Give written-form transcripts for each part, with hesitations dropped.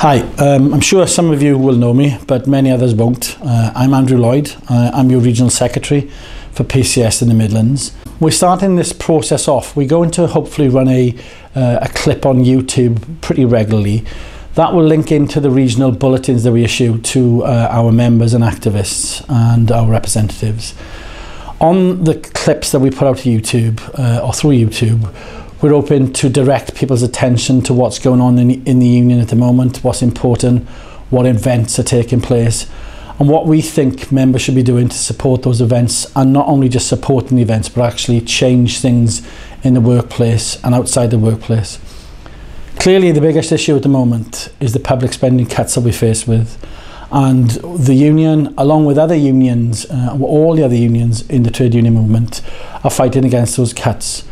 Hi, I'm sure some of you will know me, but many others won't. I'm Andrew Lloyd. I'm your Regional Secretary for PCS in the Midlands. We're starting this process off. We're going to hopefully run a clip on YouTube pretty regularly. That will link into the regional bulletins that we issue to our members and activists and our representatives. On the clips that we put out to YouTube or through YouTube, we're open to direct people's attention to what's going on in the union at the moment, what's important, what events are taking place, and what we think members should be doing to support those events, and not only just supporting the events, but actually change things in the workplace and outside the workplace. Clearly, the biggest issue at the moment is the public spending cuts that we face with, and the union, along with other unions, all the other unions in the trade union movement, are fighting against those cuts.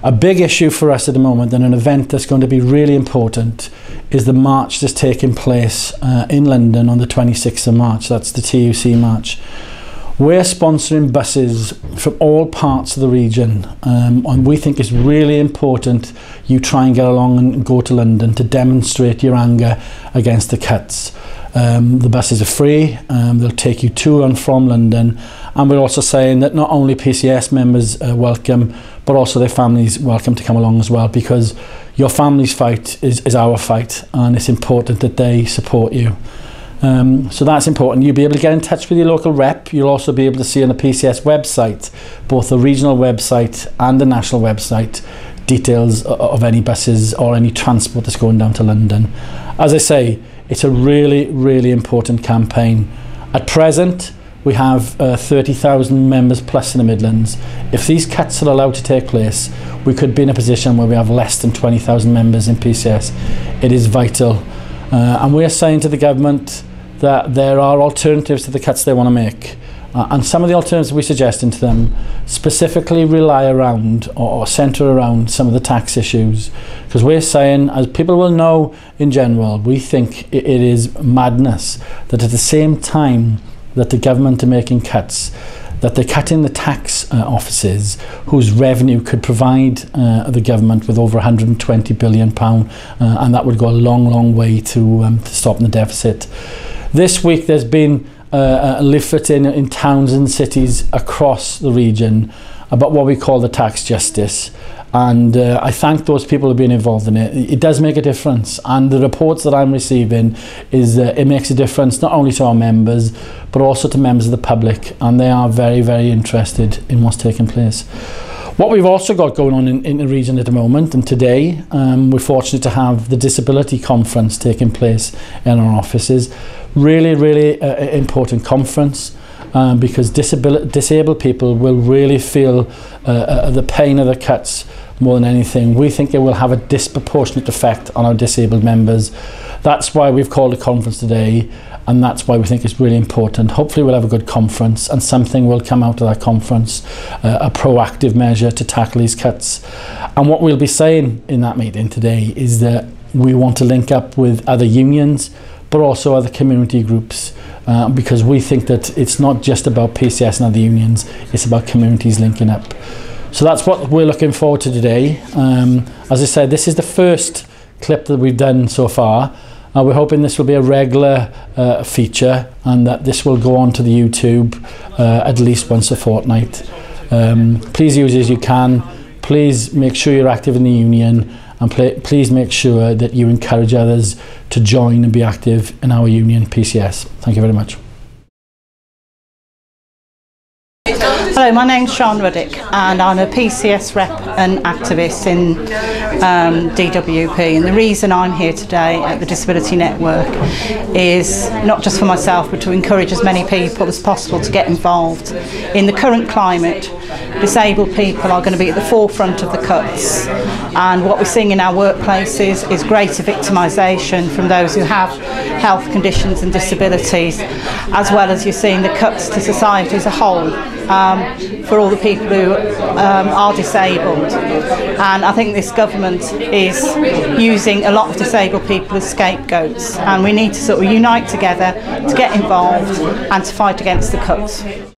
A big issue for us at the moment, and an event that's going to be really important, is the march that's taking place in London on the 26th of March. That's the TUC march. We're sponsoring buses from all parts of the region, and we think it's really important you try and get along and go to London to demonstrate your anger against the cuts. The buses are free, they'll take you to and from London, and we're also saying that not only PCS members are welcome, but also their families welcome to come along as well, because your family's fight is our fight, and it's important that they support you. So that's important. You'll be able to get in touch with your local rep. You'll also be able to see on the PCS website, both the regional website and the national website, details of any buses or any transport that's going down to London. As I say, it's a really, really important campaign. At present, we have 30,000 members plus in the Midlands. If these cuts are allowed to take place, we could be in a position where we have less than 20,000 members in PCS. It is vital. And we're saying to the government that there are alternatives to the cuts they want to make. And some of the alternatives we're suggesting to them specifically rely around or centre around some of the tax issues. Because we're saying, as people will know in general, we think it is madness that at the same time that the government are making cuts, that they're cutting the tax offices whose revenue could provide the government with over £120 billion, and that would go a long, long way to stopping the deficit. This week there's been a leaflet in towns and cities across the region about what we call the tax justice. And I thank those people who have been involved in it. It does make a difference, and the reports that I'm receiving is it makes a difference not only to our members but also to members of the public, and they are very, very interested in what's taking place. What we've also got going on in the region at the moment, and today we're fortunate to have the Disability Conference taking place in our offices. Really, really important conference. Because disabled people will really feel the pain of the cuts more than anything. We think it will have a disproportionate effect on our disabled members. That's why we've called a conference today, and that's why we think it's really important. Hopefully we'll have a good conference, and something will come out of that conference, a proactive measure to tackle these cuts. And what we'll be saying in that meeting today is that we want to link up with other unions, but also other community groups, because we think that it's not just about PCS and other unions, it's about communities linking up. So that's what we're looking forward to today. As I said, this is the first clip that we've done so far. We're hoping this will be a regular feature, and that this will go on to the YouTube at least once a fortnight. Please use it as you can. Please make sure you're active in the union, and please make sure that you encourage others to join and be active in our union, PCS. Thank you very much. Hello, my name's Sian Ruddick, and I'm a PCS rep and activist in DWP, and the reason I'm here today at the Disability Network is not just for myself, but to encourage as many people as possible to get involved. In the current climate, disabled people are going to be at the forefront of the cuts, and what we're seeing in our workplaces is greater victimisation from those who have health conditions and disabilities, as well as you're seeing the cuts to society as a whole. For all the people who are disabled, and I think this government is using a lot of disabled people as scapegoats, and we need to sort of unite together to get involved and to fight against the cuts.